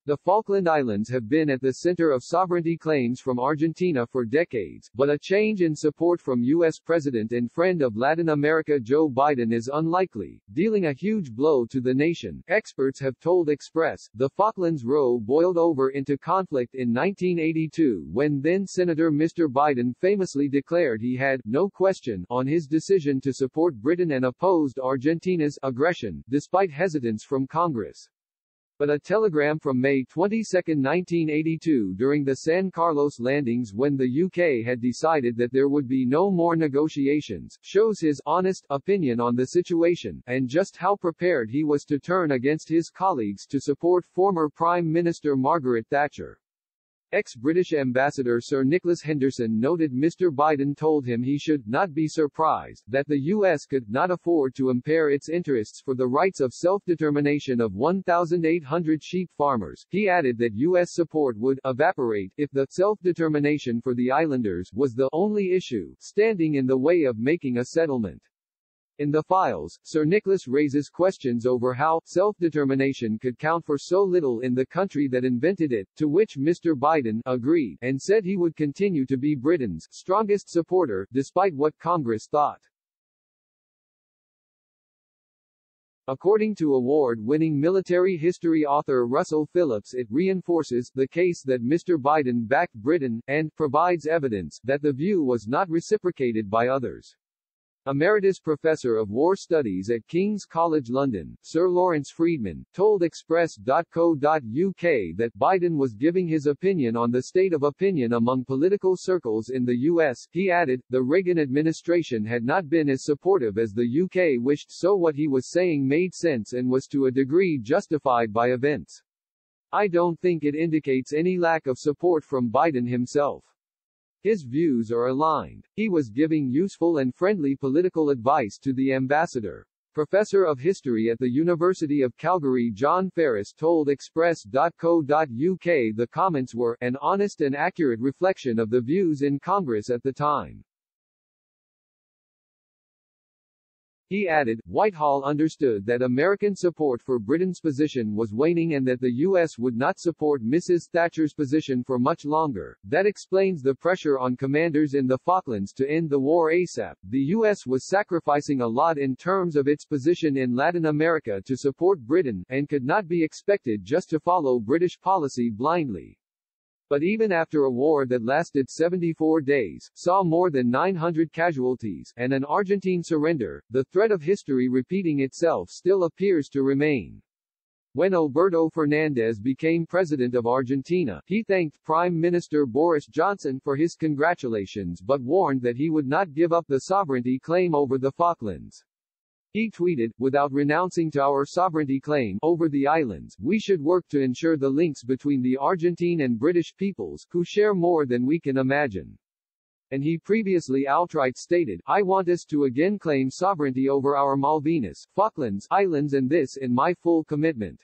The Falkland Islands have been at the center of sovereignty claims from Argentina for decades, but a change in support from U.S. President and friend of Latin America Joe Biden is unlikely, dealing a huge blow to the nation. Experts have told Express, the Falklands row boiled over into conflict in 1982 when then-Senator Mr. Biden famously declared he had no question on his decision to support Britain and opposed Argentina's aggression, despite hesitance from Congress. But a telegram from May 22, 1982 during the San Carlos landings when the UK had decided that there would be no more negotiations, shows his honest opinion on the situation, and just how prepared he was to turn against his colleagues to support former Prime Minister Margaret Thatcher. Ex-British Ambassador Sir Nicholas Henderson noted Mr. Biden told him he should not be surprised that the U.S. could not afford to impair its interests for the rights of self-determination of 1,800 sheep farmers. He added that U.S. support would evaporate if the self-determination for the islanders was the only issue standing in the way of making a settlement. In the files, Sir Nicholas raises questions over how self-determination could count for so little in the country that invented it, to which Mr. Biden agreed, and said he would continue to be Britain's strongest supporter, despite what Congress thought. According to award-winning military history author Russell Phillips, it reinforces the case that Mr. Biden backed Britain, and provides evidence that the view was not reciprocated by others. Emeritus Professor of War Studies at King's College London, Sir Lawrence Freedman, told Express.co.uk that Biden was giving his opinion on the state of opinion among political circles in the U.S. He added, the Reagan administration had not been as supportive as the UK wished, so what he was saying made sense and was to a degree justified by events. I don't think it indicates any lack of support from Biden himself. His views are aligned. He was giving useful and friendly political advice to the ambassador. Professor of History at the University of Calgary John Ferris told Express.co.uk the comments were an honest and accurate reflection of the views in Congress at the time. He added, Whitehall understood that American support for Britain's position was waning and that the U.S. would not support Mrs. Thatcher's position for much longer. That explains the pressure on commanders in the Falklands to end the war ASAP. The U.S. was sacrificing a lot in terms of its position in Latin America to support Britain, and could not be expected just to follow British policy blindly. But even after a war that lasted 74 days, saw more than 900 casualties, and an Argentine surrender, the threat of history repeating itself still appears to remain. When Alberto Fernandez became president of Argentina, he thanked Prime Minister Boris Johnson for his congratulations but warned that he would not give up the sovereignty claim over the Falklands. He tweeted, without renouncing to our sovereignty claim over the islands, we should work to ensure the links between the Argentine and British peoples, who share more than we can imagine. And he previously outright stated, I want us to again claim sovereignty over our Malvinas, Falklands Islands, and this in my full commitment.